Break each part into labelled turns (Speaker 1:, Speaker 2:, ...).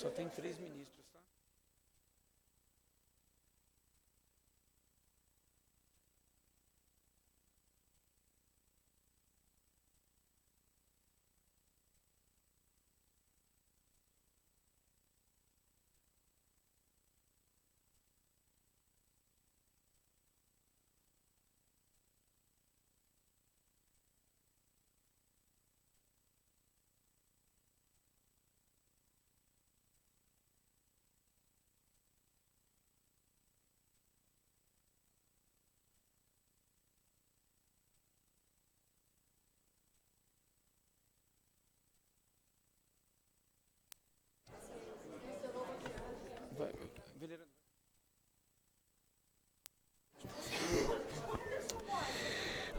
Speaker 1: Só tem 3 ministros, tá?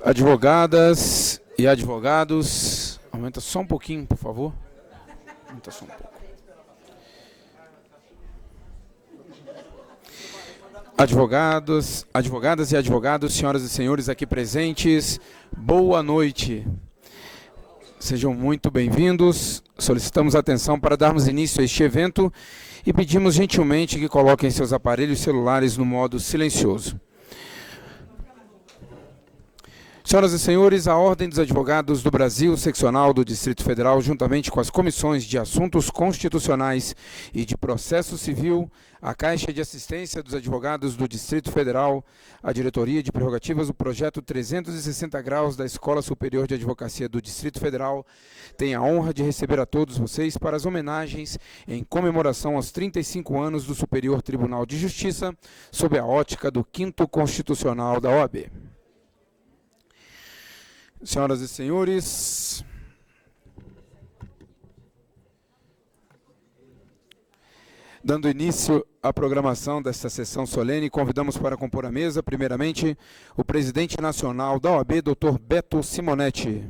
Speaker 1: Advogadas e advogados, aumenta só um pouquinho, por favor. Aumenta só um pouco. Advogadas e advogados, senhoras e senhores aqui presentes, boa noite. Sejam muito bem-vindos. Solicitamos atenção para darmos início a este evento e pedimos gentilmente que coloquem seus aparelhos celulares no modo silencioso. Senhoras e senhores, a Ordem dos Advogados do Brasil, seccional do Distrito Federal, juntamente com as comissões de Assuntos Constitucionais e de Processo Civil, a Caixa de Assistência dos Advogados do Distrito Federal, a Diretoria de Prerrogativas do Projeto 360 Graus da Escola Superior de Advocacia do Distrito Federal, tem a honra de receber a todos vocês para as homenagens em comemoração aos 35 anos do Superior Tribunal de Justiça, sob a ótica do 5º Constitucional da OAB. Senhoras e senhores, dando início à programação desta sessão solene, convidamos para compor a mesa, primeiramente, o presidente nacional da OAB, Dr. Beto Simonetti.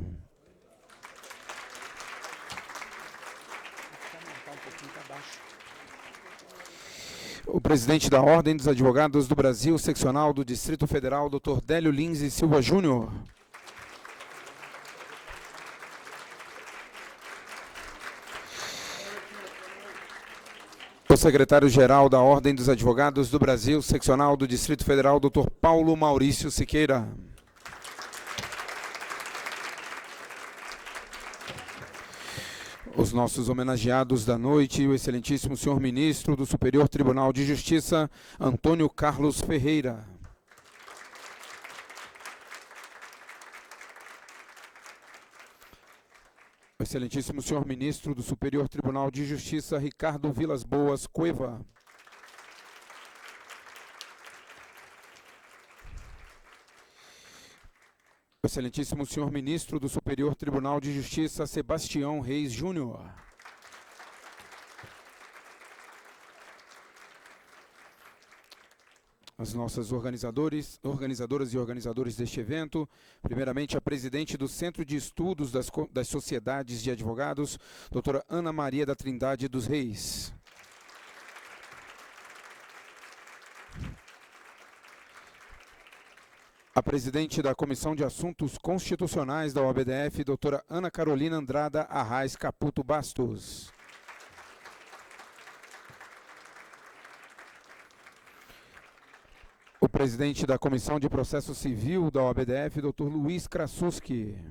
Speaker 1: O presidente da Ordem dos Advogados do Brasil, seccional do Distrito Federal, Dr. Délio Lins e Silva Júnior. O secretário-geral da Ordem dos Advogados do Brasil, seccional do Distrito Federal, Dr. Paulo Maurício Siqueira. Os nossos homenageados da noite, o excelentíssimo senhor ministro do Superior Tribunal de Justiça, Antônio Carlos Ferreira. O excelentíssimo senhor ministro do Superior Tribunal de Justiça, Ricardo Vilas Boas Cueva. O excelentíssimo senhor ministro do Superior Tribunal de Justiça, Sebastião Reis Júnior. As nossas organizadoras e organizadores deste evento, primeiramente a presidente do Centro de Estudos das Sociedades de Advogados, doutora Ana Maria da Trindade dos Reis. A presidente da Comissão de Assuntos Constitucionais da OABDF, doutora Ana Carolina Andrada Arraes Caputo Bastos. O presidente da Comissão de Processo Civil da OABDF, Dr. Luiz Krasuski.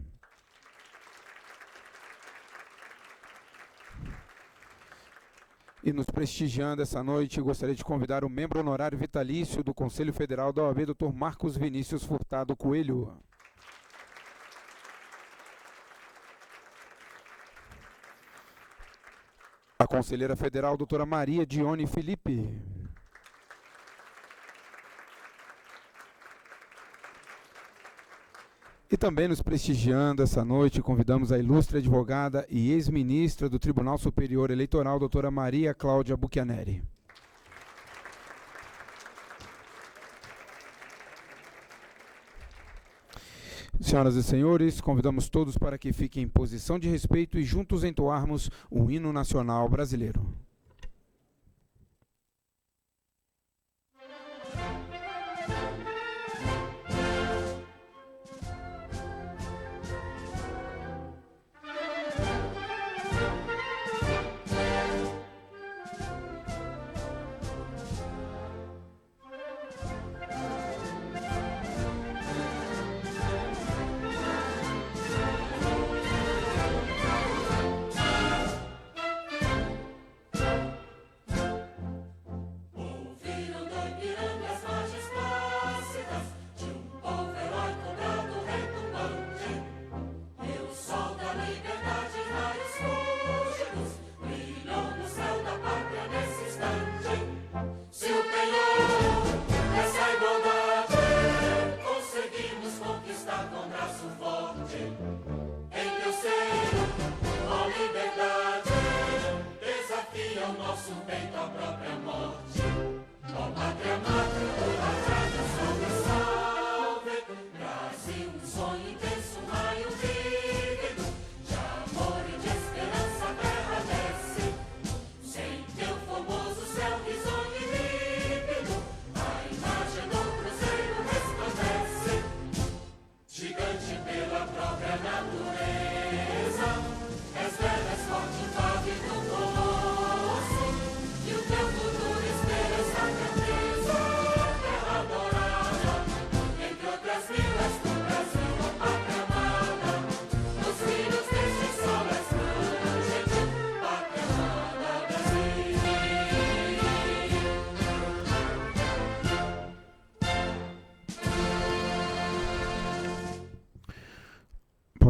Speaker 1: E nos prestigiando essa noite, gostaria de convidar o membro honorário vitalício do Conselho Federal da OAB, Dr. Marcos Vinícius Furtado Coelho. A conselheira federal, doutora Maria Dione Felipe. E também nos prestigiando essa noite, convidamos a ilustre advogada e ex-ministra do Tribunal Superior Eleitoral, doutora Maria Cláudia Buchianeri. Senhoras e senhores, convidamos todos para que fiquem em posição de respeito e juntos entoarmos o hino nacional brasileiro.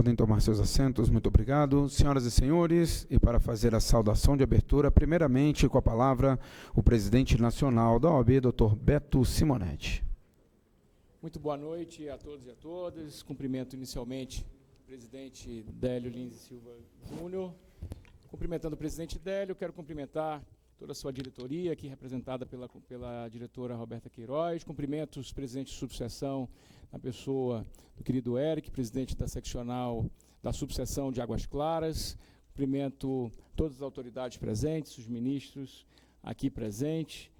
Speaker 1: podem tomar seus assentos, muito obrigado. Senhoras e senhores, e para fazer a saudação de abertura, primeiramente com a palavra o presidente nacional da OAB, Dr. Beto Simonetti.
Speaker 2: Muito boa noite a todos e a todas. Cumprimento inicialmente o presidente Délio Lins e Silva Júnior. Cumprimentando o presidente Délio, quero cumprimentar toda a sua diretoria, aqui representada pela diretora Roberta Queiroz. Cumprimento os presidentes de subseção, na pessoa do querido Eric, presidente da seccional da subseção de Águas Claras. Cumprimento todas as autoridades presentes, os ministros aqui presentes,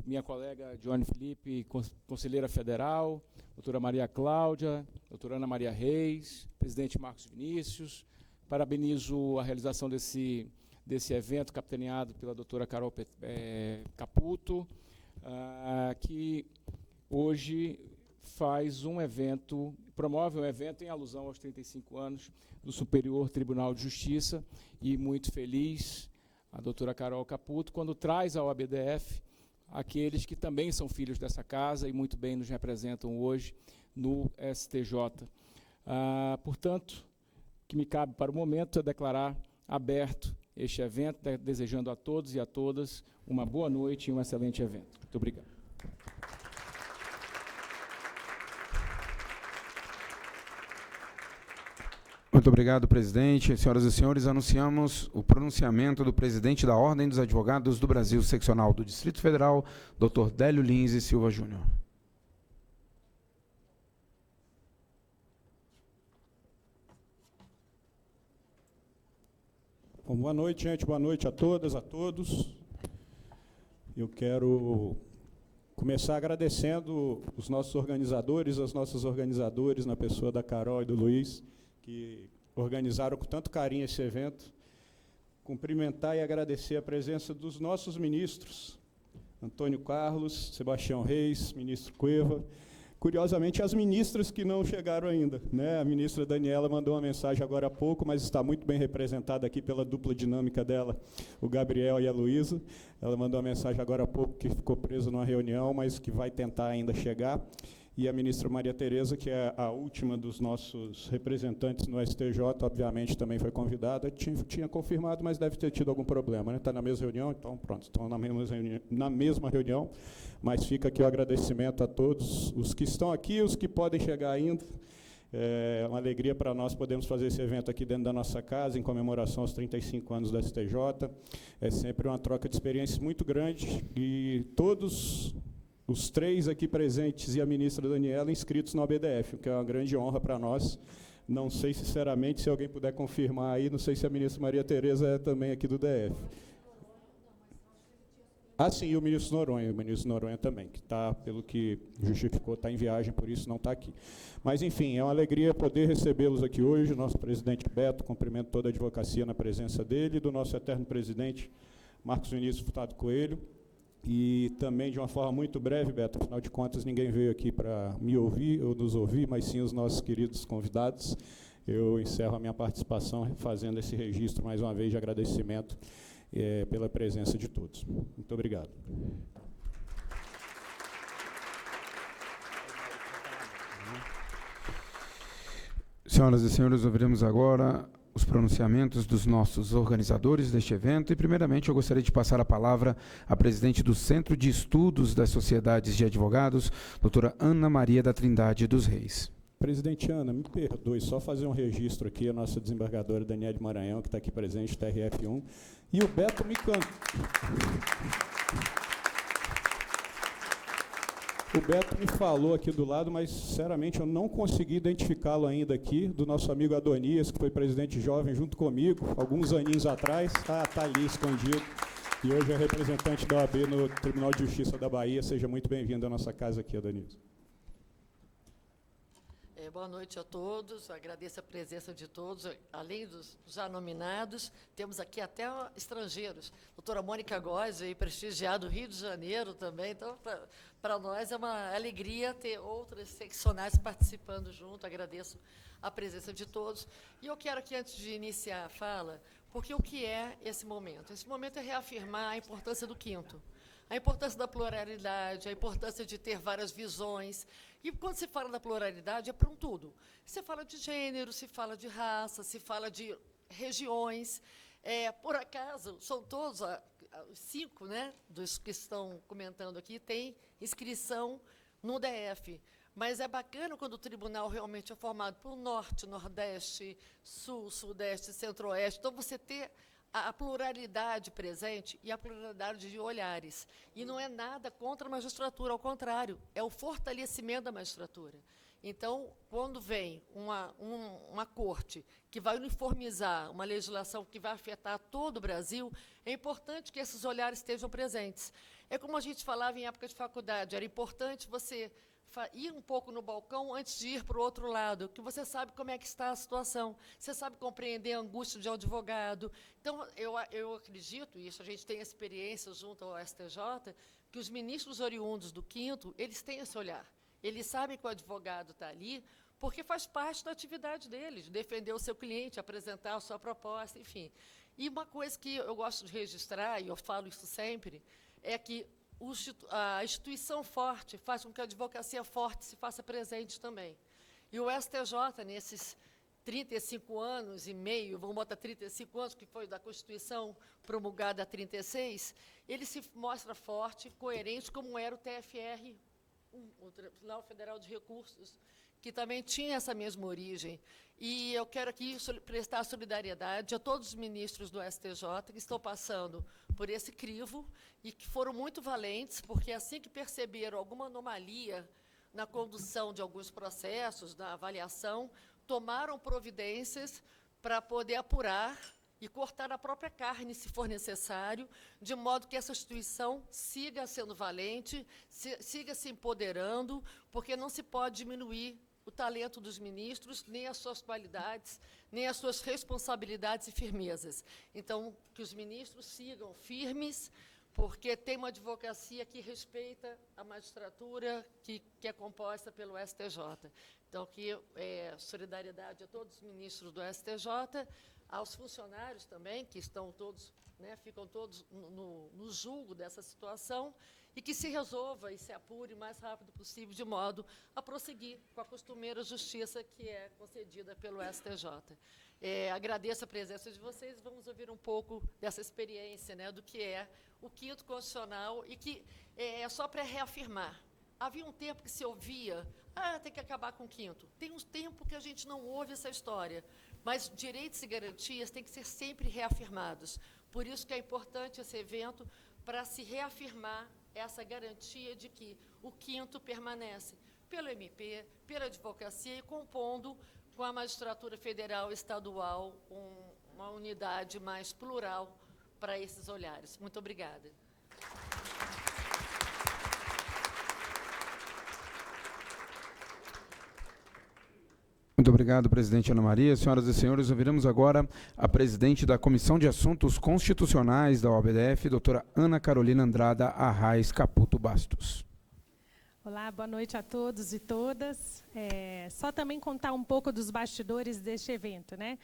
Speaker 2: minha colega Johnny Felipe, conselheira federal, doutora Maria Cláudia, doutora Ana Maria Reis, presidente Marcos Vinícius. Parabenizo a realização desse evento, capitaneado pela doutora Carol Caputo, que hoje promove um evento em alusão aos 35 anos do Superior Tribunal de Justiça, e muito feliz a doutora Carol Caputo quando traz ao ABDF aqueles que também são filhos dessa casa e muito bem nos representam hoje no STJ. Portanto, o que me cabe para o momento é declarar aberto este evento, desejando a todos e a todas uma boa noite e um excelente evento. Muito obrigado.
Speaker 1: Muito obrigado, presidente. Senhoras e senhores, anunciamos o pronunciamento do presidente da Ordem dos Advogados do Brasil, seccional do Distrito Federal, Dr. Délio Lins e Silva Júnior.
Speaker 3: Bom, boa noite, gente. Boa noite a todas, a todos. Eu quero começar agradecendo os nossos organizadores, as nossas organizadoras, na pessoa da Carol e do Luiz, que organizaram com tanto carinho esse evento. Cumprimentar e agradecer a presença dos nossos ministros, Antônio Carlos, Sebastião Reis, ministro Cueva. Curiosamente, as ministras que não chegaram ainda, né? A ministra Daniela mandou uma mensagem agora há pouco, mas está muito bem representada aqui pela dupla dinâmica dela, o Gabriel e a Luísa. Ela mandou uma mensagem agora há pouco que ficou presa numa reunião, mas que vai tentar ainda chegar. E a ministra Maria Tereza, que é a última dos nossos representantes no STJ, obviamente também foi convidada, tinha confirmado, mas deve ter tido algum problema, né? Está na mesma reunião, então pronto, estão na mesma reunião, mas fica aqui o agradecimento a todos os que estão aqui, os que podem chegar ainda. É uma alegria para nós podermos fazer esse evento aqui dentro da nossa casa, em comemoração aos 35 anos da STJ. É sempre uma troca de experiências muito grande, e todos os três aqui presentes e a ministra Daniela inscritos no ABDF, o que é uma grande honra para nós. Não sei, sinceramente, se alguém puder confirmar aí, não sei se a ministra Maria Tereza é também aqui do DF. Sim, e o ministro Noronha também, que está, pelo que justificou, está em viagem, por isso não está aqui. Mas, enfim, é uma alegria poder recebê-los aqui hoje, nosso presidente Beto, cumprimento toda a advocacia na presença dele, e do nosso eterno presidente, Marcos Vinícius Furtado Coelho. E também, de uma forma muito breve, Beto, afinal de contas, ninguém veio aqui para me ouvir ou nos ouvir, mas sim os nossos queridos convidados. Eu encerro a minha participação fazendo esse registro, mais uma vez, de agradecimento pela presença de todos. Muito obrigado.
Speaker 1: Senhoras e senhores, ouviremos agora os pronunciamentos dos nossos organizadores deste evento, e primeiramente eu gostaria de passar a palavra à presidente do Centro de Estudos das Sociedades de Advogados, doutora Ana Maria da Trindade dos Reis.
Speaker 3: Presidente Ana, me perdoe, só fazer um registro aqui, a nossa desembargadora Daniele Maranhão, que está aqui presente, TRF1, e o Beto me O Beto me falou aqui do lado, mas, sinceramente, eu não consegui identificá-lo ainda aqui, do nosso amigo Adonias, que foi presidente jovem junto comigo, alguns aninhos atrás. Está ali escondido. E hoje é representante da OAB no Tribunal de Justiça da Bahia. Seja muito bem-vindo à nossa casa aqui, Adonias.
Speaker 4: Boa noite a todos, agradeço a presença de todos, além dos já nominados, temos aqui até estrangeiros, doutora Mônica Góes, prestigiada do Rio de Janeiro também, então para nós é uma alegria ter outras seccionais participando junto, agradeço a presença de todos. E eu quero aqui, antes de iniciar a fala, porque o que é esse momento? Esse momento é reafirmar a importância do quinto, a importância da pluralidade, a importância de ter várias visões, E quando se fala da pluralidade, é para um tudo. Se fala de gênero, se fala de raça, se fala de regiões. Por acaso, são todos, os 5, né, dos que estão comentando aqui, têm inscrição no DF. Mas é bacana quando o tribunal realmente é formado por Norte, Nordeste, Sul, Sudeste, Centro-Oeste. Então, você ter a pluralidade presente e a pluralidade de olhares. E não é nada contra a magistratura, ao contrário, é o fortalecimento da magistratura. Então, quando vem uma corte que vai uniformizar uma legislação que vai afetar todo o Brasil, é importante que esses olhares estejam presentes. É como a gente falava em época de faculdade, era importante você ir um pouco no balcão antes de ir para o outro lado, que você sabe como é que está a situação, você sabe compreender a angústia de um advogado. Então, eu acredito, e isso a gente tem experiência junto ao STJ, que os ministros oriundos do 5º, eles têm esse olhar. Eles sabem que o advogado está ali porque faz parte da atividade dele, de defender o seu cliente, apresentar a sua proposta, enfim. E uma coisa que eu gosto de registrar, e eu falo isso sempre, é que a instituição forte faz com que a advocacia forte se faça presente também. E o STJ, nesses 35 anos e meio, vamos botar 35 anos, que foi da Constituição promulgada há 36, ele se mostra forte, coerente, como era o TFR, o Tribunal Federal de Recursos, que também tinha essa mesma origem. E eu quero aqui prestar solidariedade a todos os ministros do STJ que estão passando por esse crivo e que foram muito valentes, porque assim que perceberam alguma anomalia na condução de alguns processos, na avaliação, tomaram providências para poder apurar e cortar a própria carne, se for necessário, de modo que essa instituição siga sendo valente, siga se empoderando, porque não se pode diminuir o talento dos ministros, nem as suas qualidades, nem as suas responsabilidades e firmezas. Então, que os ministros sigam firmes, porque tem uma advocacia que respeita a magistratura, que é composta pelo STJ. Então, solidariedade a todos os ministros do STJ, aos funcionários também, que estão todos, né, ficam todos no julgo dessa situação, e que se resolva e se apure o mais rápido possível, de modo a prosseguir com a costumeira justiça que é concedida pelo STJ. Agradeço a presença de vocês, vamos ouvir um pouco dessa experiência, né, do que é o 5º Constitucional, e que é só para reafirmar. Havia um tempo que se ouvia, tem que acabar com o 5º. Tem um tempo que a gente não ouve essa história, mas direitos e garantias têm que ser sempre reafirmados. Por isso que é importante esse evento, para se reafirmar essa garantia de que o 5º permanece pelo MP, pela advocacia e compondo com a magistratura federal e estadual uma unidade mais plural para esses olhares. Muito obrigada.
Speaker 1: Muito obrigado, presidente Ana Maria. Senhoras e senhores, ouviremos agora a presidente da Comissão de Assuntos Constitucionais da OABDF, doutora Ana Carolina Andrada Arraes Caputo Bastos.
Speaker 5: Olá, boa noite a todos e todas. Só também contar um pouco dos bastidores deste evento, né?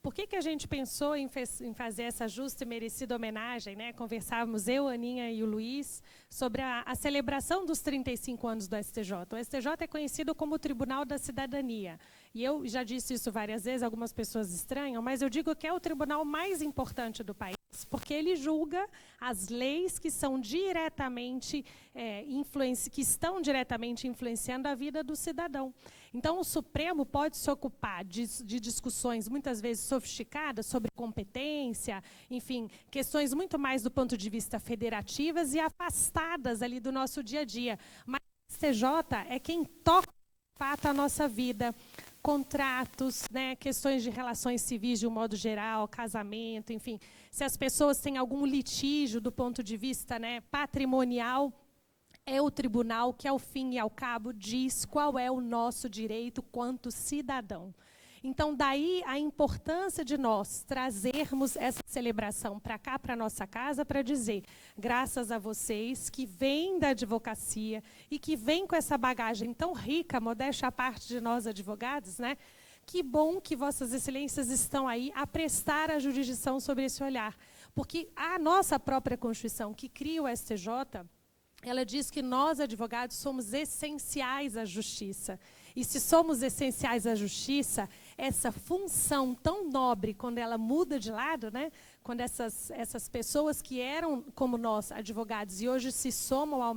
Speaker 5: Por que a gente pensou em fazer essa justa e merecida homenagem, né? Conversávamos eu, a Aninha e o Luiz sobre a celebração dos 35 anos do STJ. O STJ é conhecido como o Tribunal da Cidadania. E eu já disse isso várias vezes, algumas pessoas estranham, mas eu digo que é o tribunal mais importante do país, porque ele julga as leis que são diretamente que estão diretamente influenciando a vida do cidadão. Então, o Supremo pode se ocupar de discussões muitas vezes sofisticadas sobre competência, enfim, questões muito mais do ponto de vista federativas e afastadas ali do nosso dia a dia. Mas o STJ é quem toca, de fato, a nossa vida. Contratos, né, questões de relações civis de um modo geral, casamento, enfim. Se as pessoas têm algum litígio do ponto de vista, né, patrimonial, é o tribunal que, ao fim e ao cabo, diz qual é o nosso direito quanto cidadão. Então, daí a importância de nós trazermos essa celebração para cá, para a nossa casa, para dizer, graças a vocês que vêm da advocacia e que vêm com essa bagagem tão rica, modéstia à parte de nós advogados, né? Que bom que vossas excelências estão aí a prestar a jurisdição sobre esse olhar. Porque a nossa própria Constituição, que cria o STJ, ela diz que nós, advogados, somos essenciais à justiça. E se somos essenciais à justiça, essa função tão nobre, quando ela muda de lado, né, quando essas pessoas que eram como nós, advogados, e hoje se somam a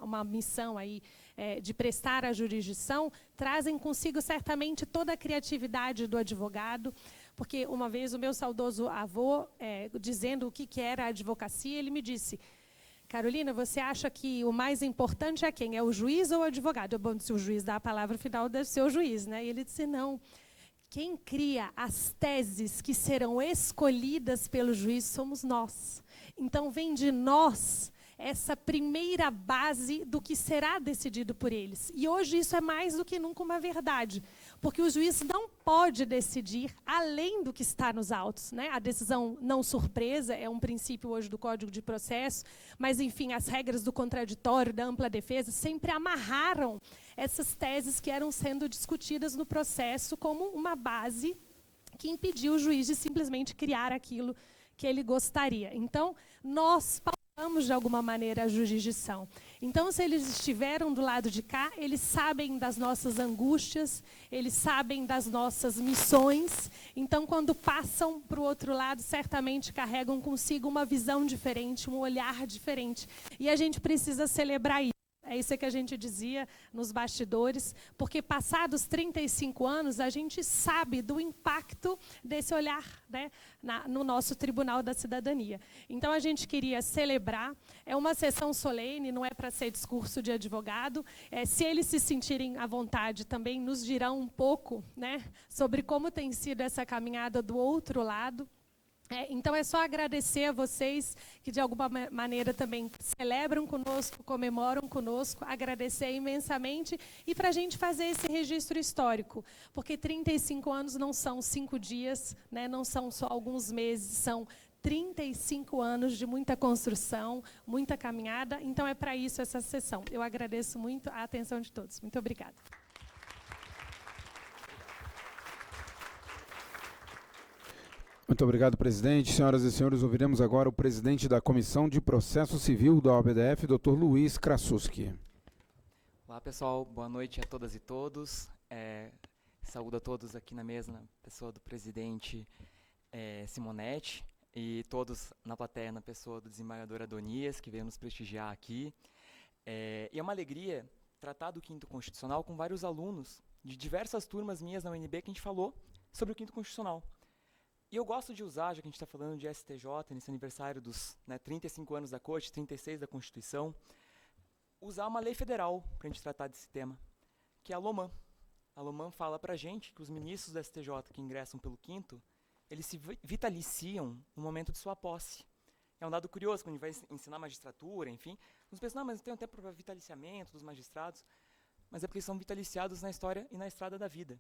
Speaker 5: uma missão aí, de prestar a jurisdição, trazem consigo certamente toda a criatividade do advogado, porque uma vez o meu saudoso avô, dizendo o que era a advocacia, ele me disse: Carolina, você acha que o mais importante é quem? É o juiz ou o advogado? Bom, se o juiz dá a palavra final, deve ser o juiz, né? E ele disse: não. Quem cria as teses que serão escolhidas pelo juiz somos nós. Então, vem de nós essa primeira base do que será decidido por eles. E hoje isso é mais do que nunca uma verdade, porque o juiz não pode decidir além do que está nos autos, né? A decisão não surpresa é um princípio hoje do Código de Processo, mas, enfim, as regras do contraditório, da ampla defesa, sempre amarraram essas teses que eram sendo discutidas no processo como uma base que impediu o juiz de simplesmente criar aquilo que ele gostaria. Então, nós pautamos, de alguma maneira, a jurisdição. Então, se eles estiveram do lado de cá, eles sabem das nossas angústias, eles sabem das nossas missões. Então, quando passam para o outro lado, certamente carregam consigo uma visão diferente, um olhar diferente. E a gente precisa celebrar isso. É isso que a gente dizia nos bastidores, porque passados 35 anos, a gente sabe do impacto desse olhar, né, no nosso Tribunal da Cidadania. Então, a gente queria celebrar. É uma sessão solene, não é para ser discurso de advogado. Se eles se sentirem à vontade, também nos dirão um pouco, né, sobre como tem sido essa caminhada do outro lado. Então, é só agradecer a vocês que, de alguma maneira, também celebram conosco, comemoram conosco, agradecer imensamente e para a gente fazer esse registro histórico, porque 35 anos não são 5 dias, né, não são só alguns meses, são 35 anos de muita construção, muita caminhada. Então, é para isso essa sessão. Eu agradeço muito a atenção de todos. Muito obrigada.
Speaker 1: Muito obrigado, presidente. Senhoras e senhores, ouviremos agora o presidente da Comissão de Processo Civil da OABDF, Dr. Luiz Krasuski.
Speaker 6: Olá, pessoal. Boa noite a todas e todos. Saúdo a todos aqui na mesa, na pessoa do presidente Simonetti, e todos na plateia, na pessoa do desembargador Adonias, que veio nos prestigiar aqui. E é uma alegria tratar do Quinto Constitucional com vários alunos de diversas turmas minhas na UNB que a gente falou sobre o Quinto Constitucional. E eu gosto de usar, já que a gente está falando de STJ, nesse aniversário dos 35 anos da Corte, 36 da Constituição, usar uma lei federal para a gente tratar desse tema, que é a LOMAN. A LOMAN fala para a gente que os ministros do STJ que ingressam pelo quinto, eles se vitaliciam no momento de sua posse. É um dado curioso, quando a gente vai ensinar magistratura, enfim, nos pensam, não, mas não tem um tempo para vitaliciamento dos magistrados, mas é porque eles são vitaliciados na história e na estrada da vida.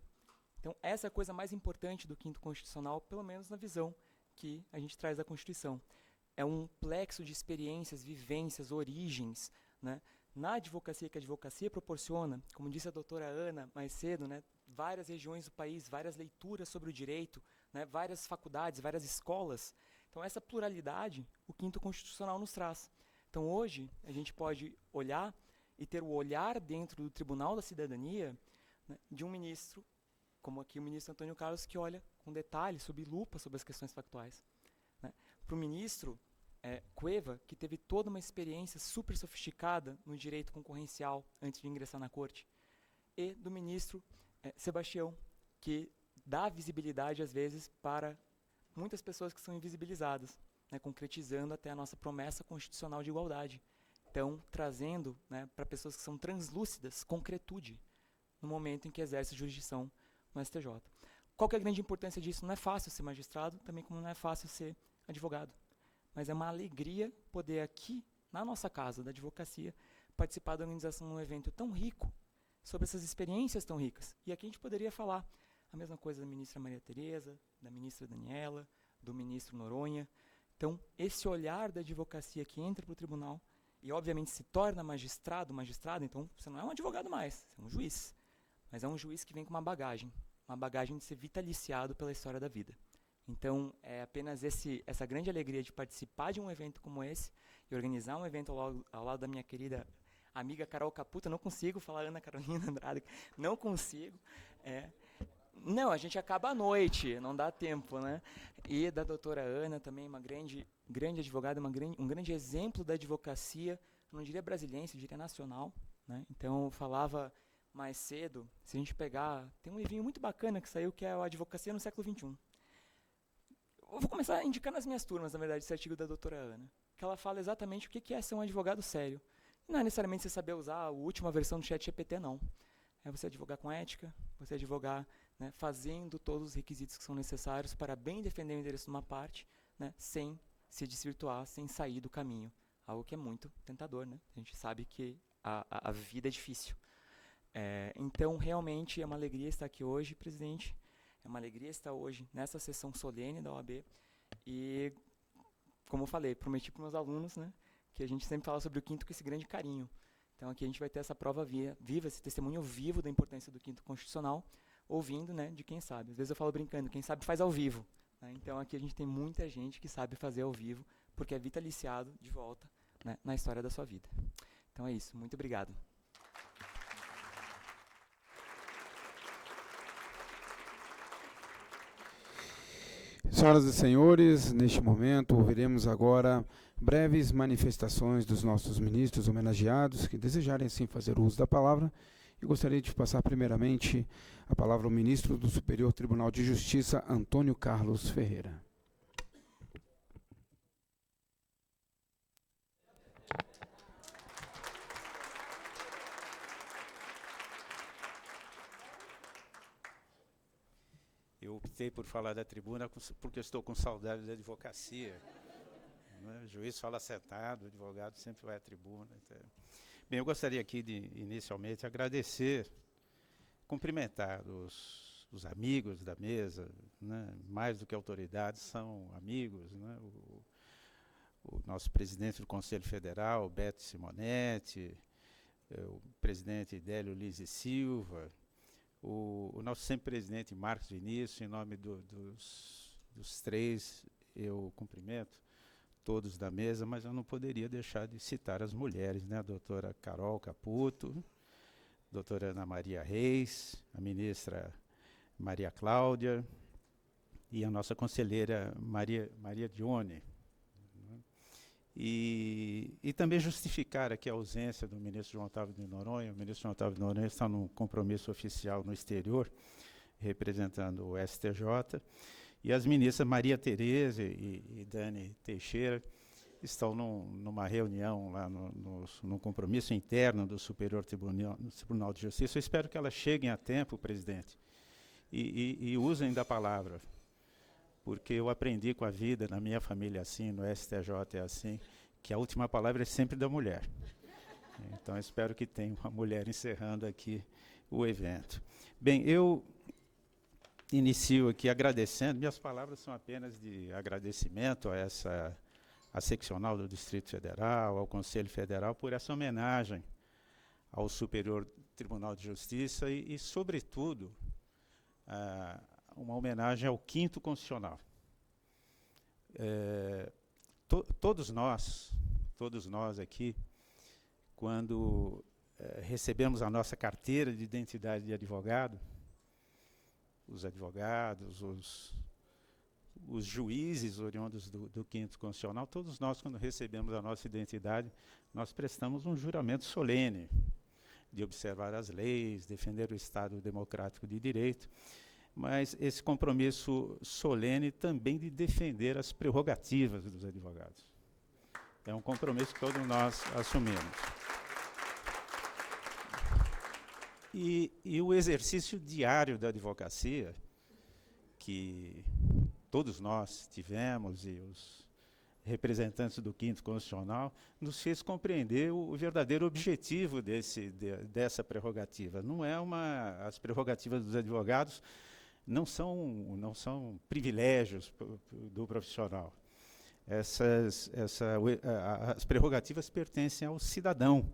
Speaker 6: Então, essa é a coisa mais importante do Quinto Constitucional, pelo menos na visão que a gente traz da Constituição. É um plexo de experiências, vivências, origens, né, na advocacia, que a advocacia proporciona, como disse a doutora Ana mais cedo, né, várias regiões do país, várias leituras sobre o direito, né, várias faculdades, várias escolas. Então, essa pluralidade, o Quinto Constitucional nos traz. Então, hoje, a gente pode olhar e ter o olhar dentro do Tribunal da Cidadania, né, de um ministro, como aqui o ministro Antônio Carlos, que olha com detalhe, sob lupa, sobre as questões factuais. Né. Para o ministro Cueva, que teve toda uma experiência super sofisticada no direito concorrencial antes de ingressar na corte. E do ministro Sebastião, que dá visibilidade, às vezes, para muitas pessoas que são invisibilizadas, né, concretizando até a nossa promessa constitucional de igualdade. Então, trazendo, né, para pessoas que são translúcidas, concretude no momento em que exerce jurisdição no STJ. Qual que é a grande importância disso? Não é fácil ser magistrado, também como não é fácil ser advogado. Mas é uma alegria poder aqui, na nossa casa da advocacia, participar da organização de um evento tão rico, sobre essas experiências tão ricas. E aqui a gente poderia falar a mesma coisa da ministra Maria Tereza, da ministra Daniela, do ministro Noronha. Então, esse olhar da advocacia que entra para o tribunal e, obviamente, se torna magistrado, magistrada, então você não é um advogado mais, você é um juiz. Mas é um juiz que vem com uma bagagem de ser vitaliciado pela história da vida. Então, é apenas essa grande alegria de participar de um evento como esse e organizar um evento ao lado da minha querida amiga Carol Caputo. Eu não consigo falar Ana Carolina Andrade, não consigo. Não, a gente acaba à noite, não dá tempo, né? E da doutora Ana, também uma grande advogada, um grande exemplo da advocacia, não diria brasiliense, eu diria nacional, né? Então, eu falava mais cedo, se a gente pegar, tem um livrinho muito bacana que saiu, que é a Advocacia no Século XXI. Eu vou começar indicando as minhas turmas, na verdade, esse artigo da doutora Ana, que ela fala exatamente o que é ser um advogado sério. Não é necessariamente você saber usar a última versão do ChatGPT, não. É você advogar com ética, você advogar, né, fazendo todos os requisitos que são necessários para bem defender o interesse de uma parte, né, sem se desvirtuar, sem sair do caminho. Algo que é muito tentador, né? A gente sabe que a vida é difícil. Então, realmente, é uma alegria estar aqui hoje, presidente. É uma alegria estar hoje nessa sessão solene da OAB. E, como eu falei, prometi para os meus alunos, né, que a gente sempre fala sobre o quinto com esse grande carinho. Então, aqui a gente vai ter essa prova viva, esse testemunho vivo da importância do quinto constitucional, ouvindo, né, de quem sabe. Às vezes eu falo brincando, quem sabe faz ao vivo, né? Então, aqui a gente tem muita gente que sabe fazer ao vivo, porque é vitaliciado de volta, né, na história da sua vida. Então, é isso. Muito obrigado.
Speaker 1: Senhoras e senhores, neste momento ouviremos agora breves manifestações dos nossos ministros homenageados que desejarem assim fazer uso da palavra. E gostaria de passar primeiramente a palavra ao ministro do Superior Tribunal de Justiça, Antônio Carlos Ferreira.
Speaker 7: Eu optei por falar da tribuna porque eu estou com saudade da advocacia. O juiz fala sentado, o advogado sempre vai à tribuna. Então. Bem, eu gostaria aqui de, inicialmente, agradecer, cumprimentar os amigos da mesa, né? Mais do que autoridades, são amigos, né? O nosso presidente do Conselho Federal, Beto Simonetti, o presidente Délio Lins e Silva, o nosso sempre presidente Marcos Vinícius, em nome dos três, eu cumprimento todos da mesa, mas eu não poderia deixar de citar as mulheres, né? A doutora Carol Caputo, a doutora Ana Maria Reis, a ministra Maria Cláudia e a nossa conselheira Maria Dione. E também justificar aqui a ausência do ministro João Otávio de Noronha. O ministro João Otávio de Noronha está num compromisso oficial no exterior, representando o STJ, e as ministras Maria Tereza e Dani Teixeira estão numa reunião lá, num compromisso interno do Superior Tribunal de Justiça. Eu espero que elas cheguem a tempo, presidente, e usem da palavra, porque eu aprendi com a vida, na minha família assim, no STJ é assim, que a última palavra é sempre da mulher. Então, eu espero que tenha uma mulher encerrando aqui o evento. Bem, eu inicio aqui agradecendo, minhas palavras são apenas de agradecimento à seccional do Distrito Federal, ao Conselho Federal, por essa homenagem ao Superior Tribunal de Justiça e sobretudo, uma homenagem ao quinto constitucional. Todos nós aqui, quando recebemos a nossa carteira de identidade de advogado, os advogados, os juízes oriundos do quinto constitucional, todos nós, quando recebemos a nossa identidade, nós prestamos um juramento solene de observar as leis, defender o Estado democrático de direito, mas esse compromisso solene também de defender as prerrogativas dos advogados. É um compromisso que todos nós assumimos. E o exercício diário da advocacia, que todos nós tivemos, e os representantes do quinto constitucional, nos fez compreender o verdadeiro objetivo dessa prerrogativa. Não é as prerrogativas dos advogados não são privilégios do profissional. As prerrogativas pertencem ao cidadão,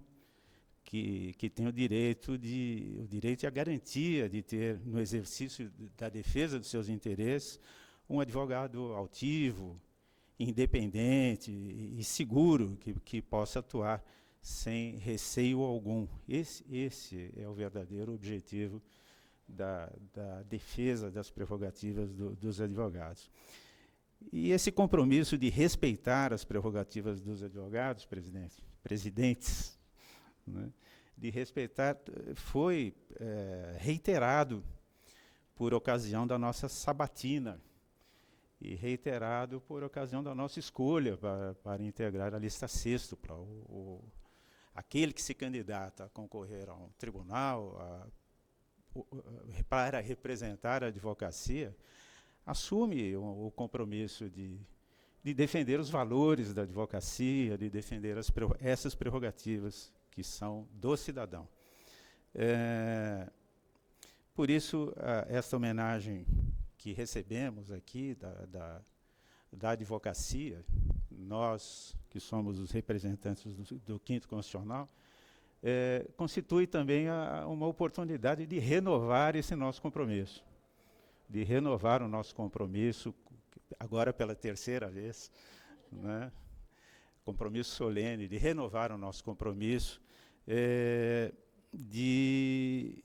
Speaker 7: que tem o direito e a garantia de ter, no exercício da defesa dos seus interesses, um advogado altivo, independente e seguro, que possa atuar sem receio algum. Esse é o verdadeiro objetivo da defesa das prerrogativas dos advogados. E esse compromisso de respeitar as prerrogativas dos advogados, presidentes, né, de respeitar, foi reiterado por ocasião da nossa sabatina e reiterado por ocasião da nossa escolha para integrar a lista sextupla. Aquele que se candidata a concorrer a um tribunal, para representar a advocacia, assume o compromisso de defender os valores da advocacia, de defender essas prerrogativas que são do cidadão. Por isso, esta homenagem que recebemos aqui da advocacia, nós que somos os representantes do Quinto Constitucional, constitui também uma oportunidade de renovar esse nosso compromisso, de renovar o nosso compromisso, agora pela terceira vez, né? Compromisso solene, de renovar o nosso compromisso, de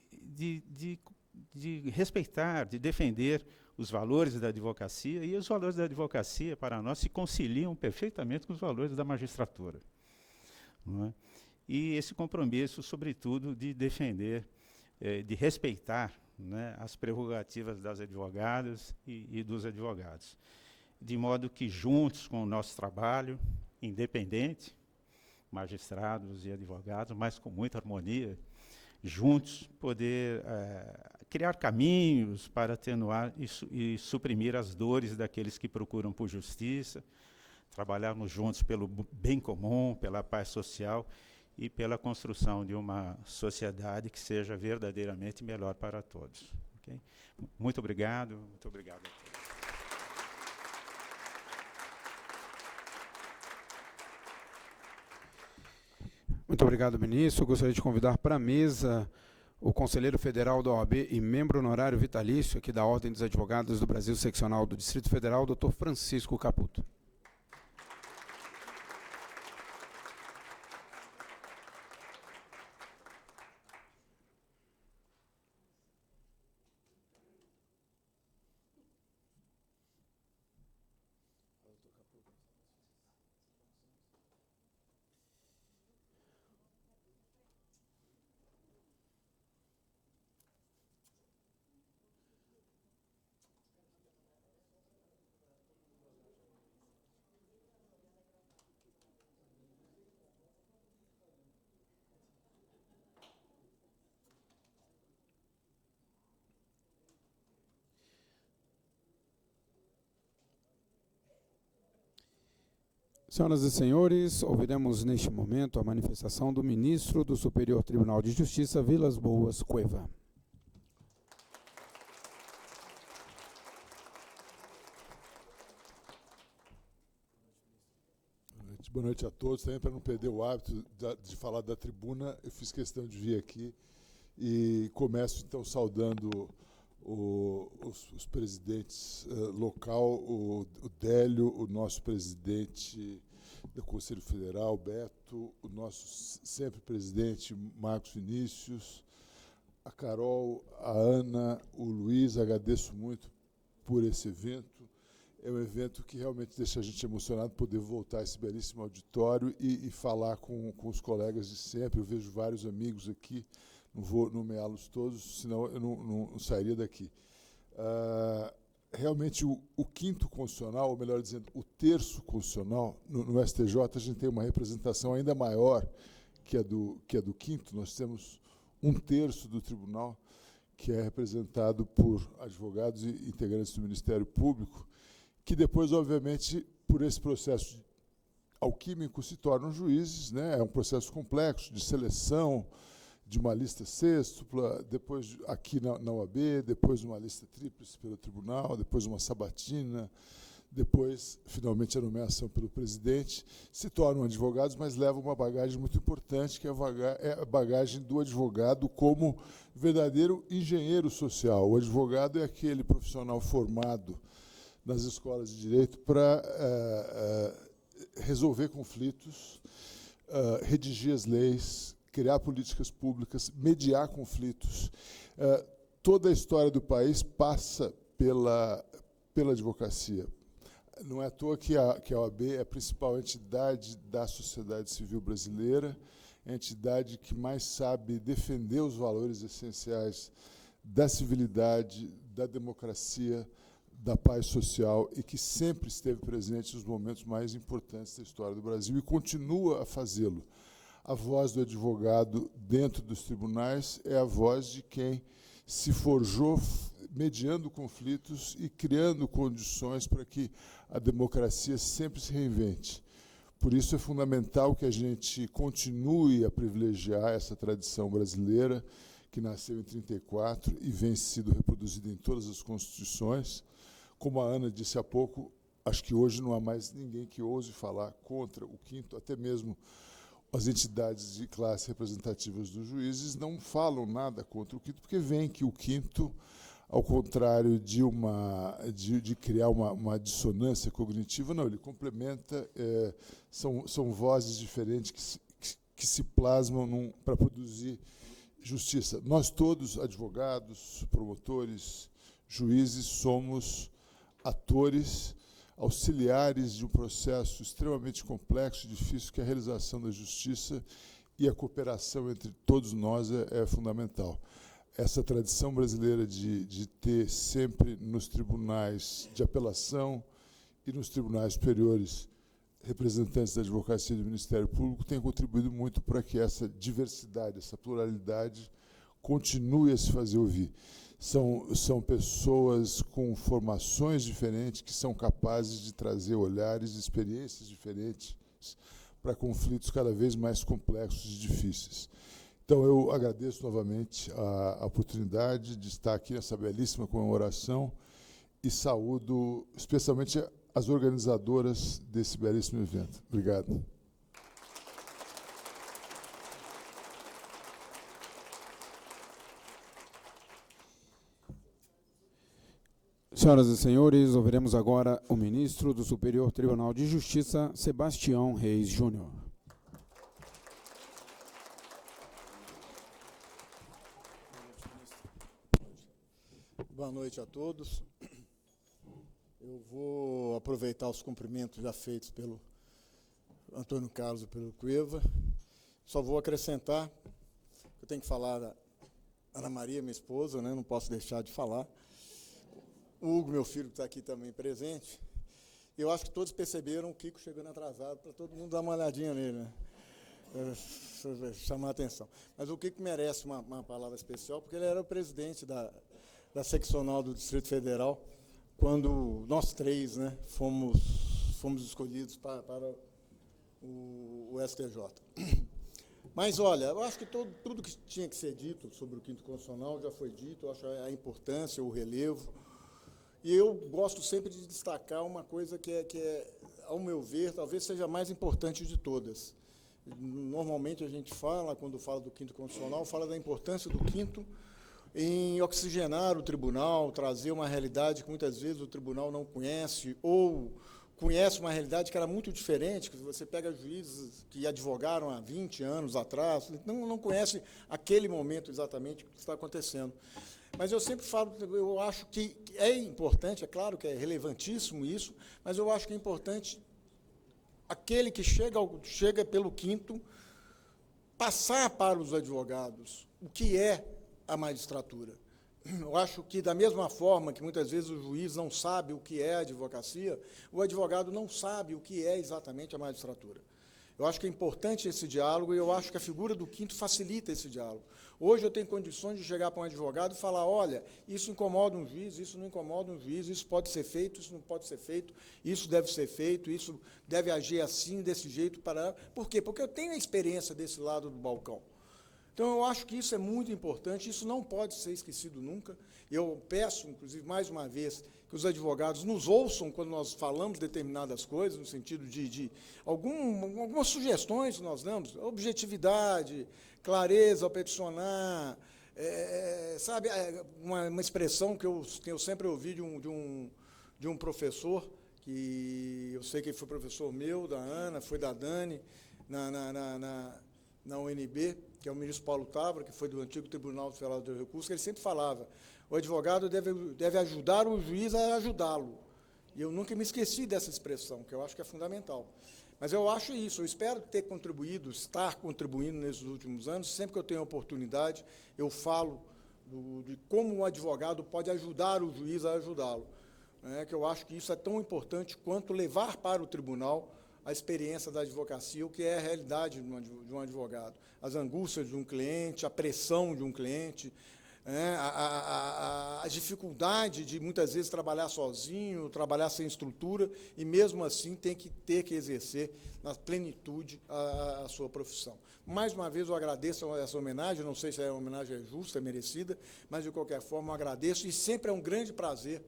Speaker 7: respeitar, de defender os valores da advocacia, e os valores da advocacia, para nós, se conciliam perfeitamente com os valores da magistratura, não é? E esse compromisso, sobretudo, de defender, de respeitar, né, as prerrogativas das advogadas e dos advogados, de modo que, juntos com o nosso trabalho independente, magistrados e advogados, mas com muita harmonia, juntos poder criar caminhos para atenuar e suprimir as dores daqueles que procuram por justiça, trabalharmos juntos pelo bem comum, pela paz social e pela construção de uma sociedade que seja verdadeiramente melhor para todos. Okay? Muito obrigado a todos.
Speaker 1: Muito obrigado, ministro. Gostaria de convidar para a mesa o conselheiro federal da OAB e membro honorário vitalício aqui da Ordem dos Advogados do Brasil Seccional do Distrito Federal, Dr. Francisco Caputo. Senhoras e senhores, ouviremos neste momento a manifestação do ministro do Superior Tribunal de Justiça, Vilas Boas Cueva.
Speaker 8: Boa noite a todos. Também, para não perder o hábito de falar da tribuna, eu fiz questão de vir aqui e começo, então, saudando os presidentes local, o Délio, o nosso presidente do Conselho Federal, Beto, o nosso sempre presidente, Marcos Vinícius, a Carol, a Ana, o Luiz. Agradeço muito por esse evento. É um evento que realmente deixa a gente emocionado poder voltar a esse belíssimo auditório e falar com os colegas de sempre. Eu vejo vários amigos aqui, não vou nomeá-los todos, senão eu não sairia daqui. Realmente, o quinto constitucional, ou melhor dizendo, o terço constitucional, no STJ, a gente tem uma representação ainda maior que a do quinto. Nós temos um terço do tribunal que é representado por advogados e integrantes do Ministério Público, que depois, obviamente, por esse processo alquímico, se tornam juízes, né? É um processo complexo de seleção de uma lista sextupla, depois aqui na OAB, depois uma lista tríplice pelo tribunal, depois uma sabatina, depois, finalmente, a nomeação pelo presidente. Se tornam advogados, mas levam uma bagagem muito importante, que é a bagagem do advogado como verdadeiro engenheiro social. O advogado é aquele profissional formado nas escolas de direito para resolver conflitos, redigir as leis, criar políticas públicas, mediar conflitos. Toda a história do país passa pela advocacia. Não é à toa que a OAB é a principal entidade da sociedade civil brasileira, é a entidade que mais sabe defender os valores essenciais da civilidade, da democracia, da paz social, e que sempre esteve presente nos momentos mais importantes da história do Brasil e continua a fazê-lo. A voz do advogado dentro dos tribunais é a voz de quem se forjou mediando conflitos e criando condições para que a democracia sempre se reinvente. Por isso é fundamental que a gente continue a privilegiar essa tradição brasileira, que nasceu em 1934 e vem sido reproduzida em todas as constituições. Como a Ana disse há pouco, acho que hoje não há mais ninguém que ouse falar contra o quinto, até mesmo as entidades de classe representativas dos juízes não falam nada contra o quinto, porque veem que o quinto, ao contrário de criar uma dissonância cognitiva, não, ele complementa, são vozes diferentes que se plasmam para produzir justiça. Nós todos, advogados, promotores, juízes, somos atores, auxiliares de um processo extremamente complexo e difícil, que é a realização da justiça, e a cooperação entre todos nós é fundamental. Essa tradição brasileira de ter sempre nos tribunais de apelação e nos tribunais superiores representantes da advocacia e do Ministério Público tem contribuído muito para que essa diversidade, essa pluralidade continue a se fazer ouvir. São pessoas com formações diferentes que são capazes de trazer olhares e experiências diferentes para conflitos cada vez mais complexos e difíceis. Então, eu agradeço novamente a oportunidade de estar aqui nessa belíssima comemoração e saúdo especialmente as organizadoras desse belíssimo evento. Obrigado.
Speaker 1: Senhoras e senhores, ouviremos agora o ministro do Superior Tribunal de Justiça, Sebastião Reis Júnior.
Speaker 9: Boa noite a todos. Eu vou aproveitar os cumprimentos já feitos pelo Antônio Carlos e pelo Cueva. Só vou acrescentar, eu tenho que falar da Ana Maria, minha esposa, né? Não posso deixar de falar. O Hugo, meu filho, que está aqui também presente. Eu acho que todos perceberam o Kiko chegando atrasado, para todo mundo dar uma olhadinha nele, né? Chamar a atenção. Mas o Kiko merece uma palavra especial, porque ele era o presidente da seccional do Distrito Federal, quando nós três, né, fomos escolhidos para o STJ. Mas, olha, eu acho que tudo que tinha que ser dito sobre o quinto constitucional já foi dito, eu acho a importância, o relevo. E eu gosto sempre de destacar uma coisa que ao meu ver, talvez seja a mais importante de todas. Normalmente a gente fala, quando fala do quinto constitucional, fala da importância do quinto em oxigenar o tribunal, trazer uma realidade que muitas vezes o tribunal não conhece, ou conhece uma realidade que era muito diferente, que você pega juízes que advogaram há 20 anos atrás, não conhece aquele momento exatamente o que está acontecendo. Mas eu sempre falo, eu acho que é importante, é claro que é relevantíssimo isso, mas eu acho que é importante aquele que chega pelo quinto passar para os advogados o que é a magistratura. Eu acho que, da mesma forma que muitas vezes o juiz não sabe o que é a advocacia, o advogado não sabe o que é exatamente a magistratura. Eu acho que é importante esse diálogo e eu acho que a figura do quinto facilita esse diálogo. Hoje eu tenho condições de chegar para um advogado e falar, olha, isso incomoda um juiz, isso não incomoda um juiz, isso pode ser feito, isso não pode ser feito, isso deve ser feito, isso deve agir assim, desse jeito. Por quê? Porque eu tenho a experiência desse lado do balcão. Então, eu acho que isso é muito importante, isso não pode ser esquecido nunca. Eu peço, inclusive, mais uma vez, que os advogados nos ouçam quando nós falamos determinadas coisas, no sentido de algumas sugestões que nós damos, objetividade, clareza ao peticionar, sabe, uma expressão que eu sempre ouvi de de um professor, que eu sei que foi professor meu, da Ana, foi da Dani, na UNB, que é o ministro Paulo Távora, que foi do antigo Tribunal Federal de Recursos, que ele sempre falava, o advogado deve ajudar o juiz a ajudá-lo. E eu nunca me esqueci dessa expressão, que eu acho que é fundamental. Mas eu acho isso, eu espero ter contribuído, estar contribuindo nesses últimos anos, sempre que eu tenho oportunidade, eu falo de como o advogado pode ajudar o juiz a ajudá-lo. Que eu acho que isso é tão importante quanto levar para o tribunal a experiência da advocacia, o que é a realidade de um advogado. As angústias de um cliente, a pressão de um cliente, a dificuldade de, muitas vezes, trabalhar sozinho, trabalhar sem estrutura, e, mesmo assim, ter que exercer na plenitude a sua profissão. Mais uma vez, eu agradeço essa homenagem, não sei se a homenagem é justa, é merecida, mas, de qualquer forma, eu agradeço, e sempre é um grande prazer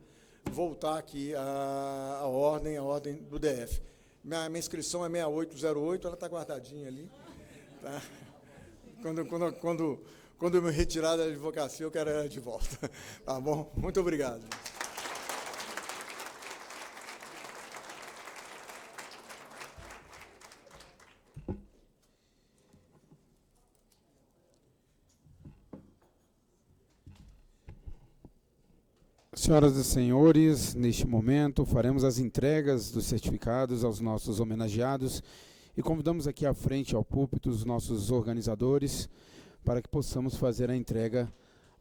Speaker 9: voltar aqui à ordem do DF. Minha inscrição é 6808, ela está guardadinha ali. Tá? Quando eu me retirar da advocacia, eu quero ela de volta. Tá bom? Muito obrigado.
Speaker 1: Senhoras e senhores, neste momento faremos as entregas dos certificados aos nossos homenageados e convidamos aqui à frente ao púlpito os nossos organizadores para que possamos fazer a entrega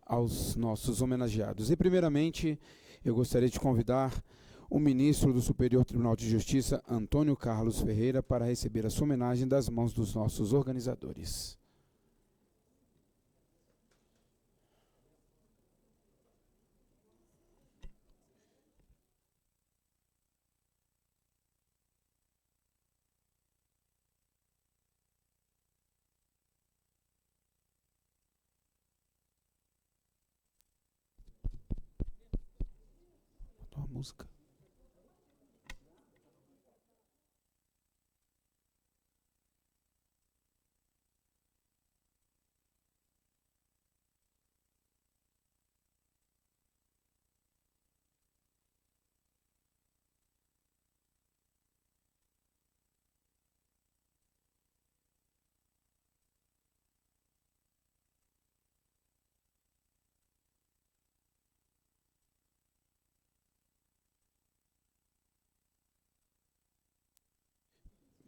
Speaker 1: aos nossos homenageados. E, primeiramente, eu gostaria de convidar o ministro do Superior Tribunal de Justiça, Antônio Carlos Ferreira, para receber a sua homenagem das mãos dos nossos organizadores. Música.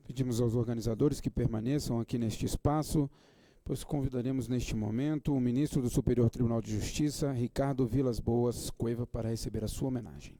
Speaker 1: Pedimos aos organizadores que permaneçam aqui neste espaço, pois convidaremos neste momento o ministro do Superior Tribunal de Justiça, Ricardo Vilas Boas Cueva, para receber a sua homenagem.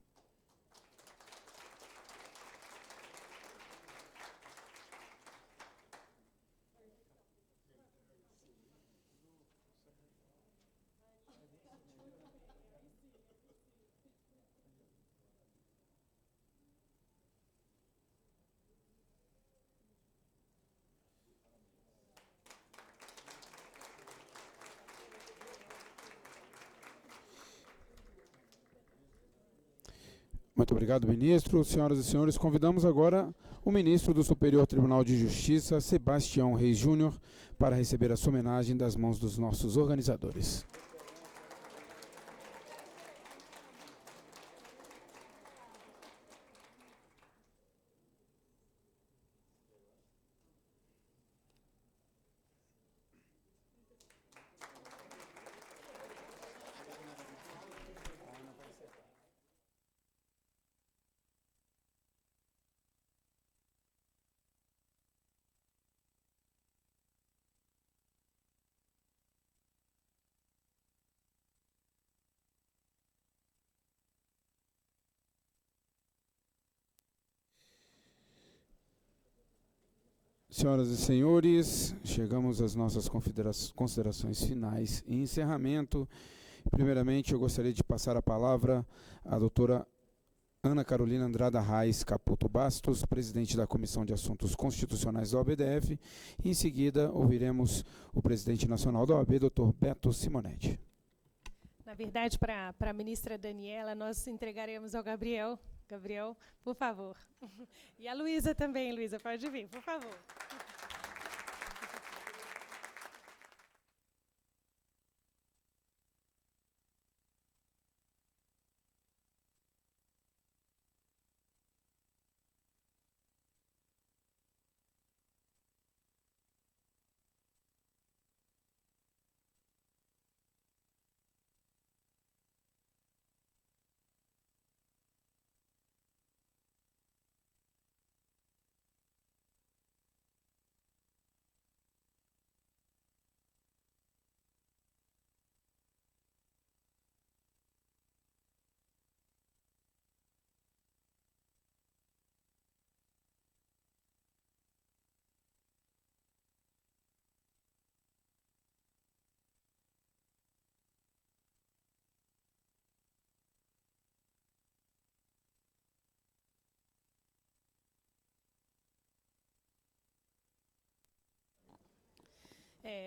Speaker 1: Muito obrigado, ministro. Senhoras e senhores, convidamos agora o ministro do Superior Tribunal de Justiça, Sebastião Reis Júnior, para receber a sua homenagem das mãos dos nossos organizadores. Senhoras e senhores, chegamos às nossas considerações finais e encerramento. Primeiramente, eu gostaria de passar a palavra à doutora Ana Carolina Andrada Reis Caputo Bastos, presidente da Comissão de Assuntos Constitucionais da OAB-DF, e em seguida ouviremos o presidente nacional da OAB, doutor Beto Simonetti.
Speaker 5: Na verdade, para a ministra Daniela, nós entregaremos ao Gabriel. Gabriel, por favor. E a Luísa também, Luísa, pode vir, por favor.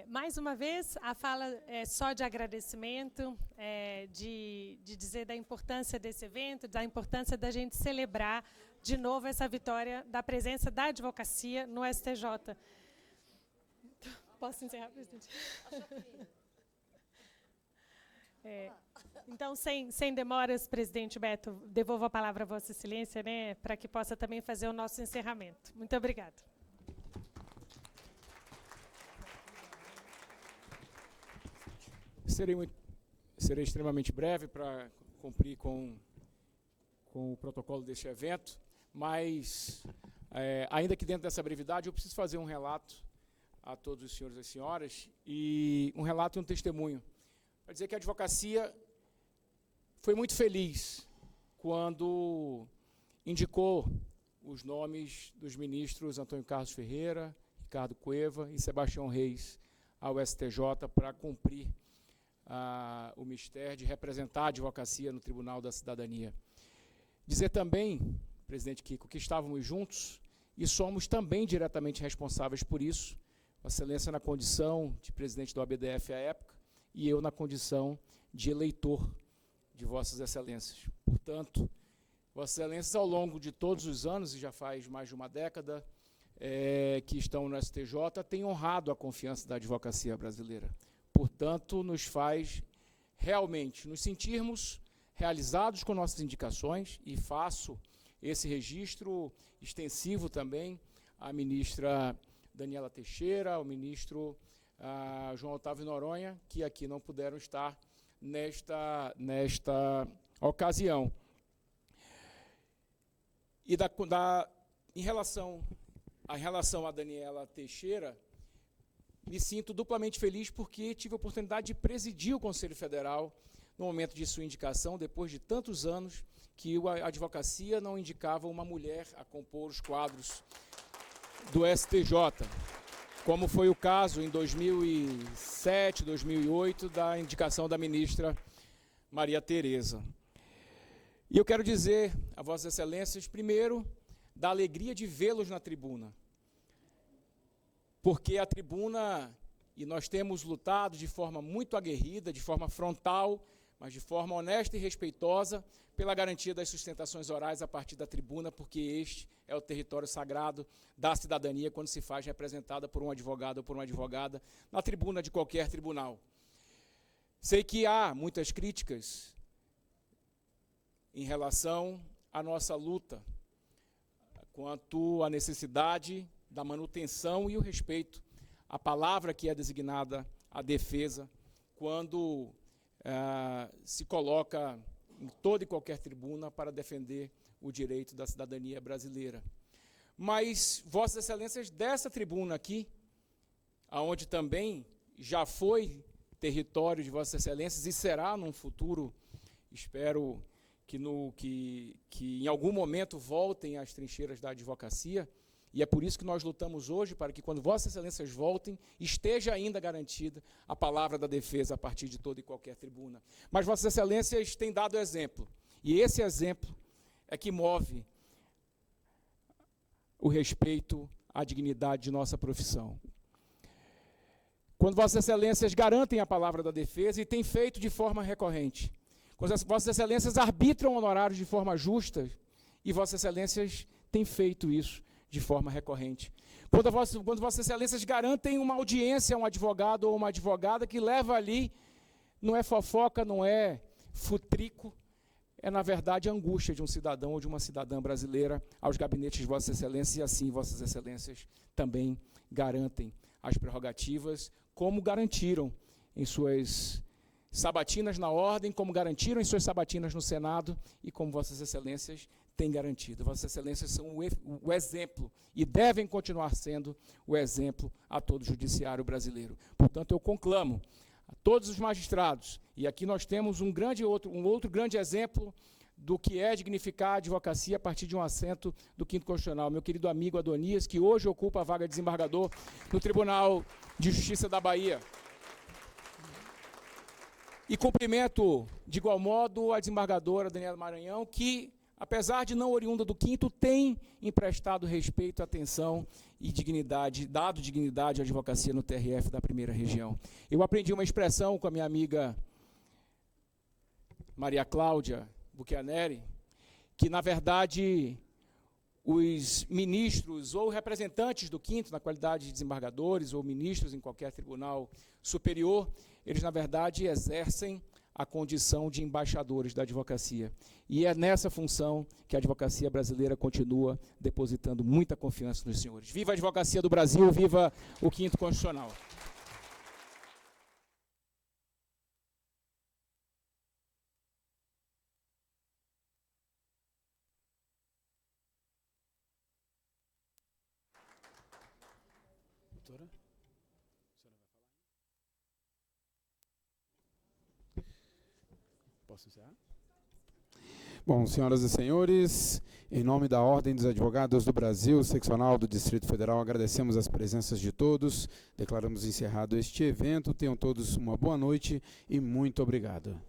Speaker 5: Mais uma vez, a fala é só de agradecimento, de dizer da importância desse evento, da importância da gente celebrar de novo essa vitória da presença da advocacia no STJ. Posso encerrar, presidente? Então, sem demoras, presidente Beto, devolvo a palavra a Vossa Excelência, né, para que possa também fazer o nosso encerramento. Muito obrigada.
Speaker 2: Serei extremamente breve para cumprir com o protocolo deste evento, mas, ainda que dentro dessa brevidade, eu preciso fazer um relato a todos os senhores e as senhoras, e um relato e um testemunho, para dizer que a advocacia foi muito feliz quando indicou os nomes dos ministros Antônio Carlos Ferreira, Ricardo Cueva e Sebastião Reis ao STJ para cumprir o mistério de representar a advocacia no Tribunal da Cidadania. Dizer também, presidente Kiko, que estávamos juntos e somos também diretamente responsáveis por isso, Vossa Excelência na condição de presidente do ABDF à época e eu na condição de eleitor de Vossas Excelências. Portanto, Vossas Excelências, ao longo de todos os anos, e já faz mais de uma década, que estão no STJ, têm honrado a confiança da advocacia brasileira. Portanto, nos faz realmente nos sentirmos realizados com nossas indicações, e faço esse registro extensivo também à ministra Daniela Teixeira, ao ministro João Otávio Noronha, que aqui não puderam estar nesta ocasião. E em relação à Daniela Teixeira, me sinto duplamente feliz porque tive a oportunidade de presidir o Conselho Federal no momento de sua indicação, depois de tantos anos que a advocacia não indicava uma mulher a compor os quadros do STJ, como foi o caso em 2007, 2008, da indicação da ministra Maria Tereza. E eu quero dizer a Vossas Excelências, primeiro, da alegria de vê-los na tribuna, porque a tribuna, e nós temos lutado de forma muito aguerrida, de forma frontal, mas de forma honesta e respeitosa, pela garantia das sustentações orais a partir da tribuna, porque este é o território sagrado da cidadania quando se faz representada por um advogado ou por uma advogada na tribuna de qualquer tribunal. Sei que há muitas críticas em relação à nossa luta quanto à necessidade da manutenção e o respeito à palavra que é designada à defesa quando se coloca em toda e qualquer tribuna para defender o direito da cidadania brasileira. Mas, Vossas Excelências, dessa tribuna aqui, aonde também já foi território de Vossas Excelências e será num futuro, espero que em algum momento voltem às trincheiras da advocacia, e é por isso que nós lutamos hoje, para que quando Vossas Excelências voltem, esteja ainda garantida a palavra da defesa a partir de toda e qualquer tribuna. Mas Vossas Excelências têm dado exemplo, e esse exemplo é que move o respeito à dignidade de nossa profissão. Quando Vossas Excelências garantem a palavra da defesa, e têm feito de forma recorrente, quando Vossas Excelências arbitram honorários de forma justa, e Vossas Excelências têm feito isso de forma recorrente. Quando Vossas Excelências garantem uma audiência a um advogado ou uma advogada que leva ali, não é fofoca, não é futrico, é, na verdade, a angústia de um cidadão ou de uma cidadã brasileira aos gabinetes de Vossas Excelências, e assim Vossas Excelências também garantem as prerrogativas, como garantiram em suas sabatinas na ordem, como garantiram em suas sabatinas no Senado, e como Vossas Excelências têm garantido. Vossas Excelências são o exemplo, e devem continuar sendo o exemplo a todo o judiciário brasileiro. Portanto, eu conclamo a todos os magistrados, e aqui nós temos um outro grande exemplo do que é dignificar a advocacia a partir de um assento do Quinto Constitucional. Meu querido amigo Adonias, que hoje ocupa a vaga de desembargador no Tribunal de Justiça da Bahia. E cumprimento, de igual modo, a desembargadora Daniela Maranhão, que apesar de não oriunda do 5º, tem emprestado respeito, atenção e dignidade, dado dignidade à advocacia no TRF da 1ª Região. Eu aprendi uma expressão com a minha amiga Maria Cláudia Buchianeri, que, na verdade, os ministros ou representantes do 5º, na qualidade de desembargadores ou ministros em qualquer tribunal superior, eles, na verdade, exercem a condição de embaixadores da advocacia. E é nessa função que a advocacia brasileira continua depositando muita confiança nos senhores. Viva a advocacia do Brasil, viva o 5º Constitucional.
Speaker 10: Doutora? Posso encerrar?
Speaker 1: Bom, senhoras e senhores, em nome da Ordem dos Advogados do Brasil, seccional do Distrito Federal, agradecemos as presenças de todos, declaramos encerrado este evento, tenham todos uma boa noite e muito obrigado.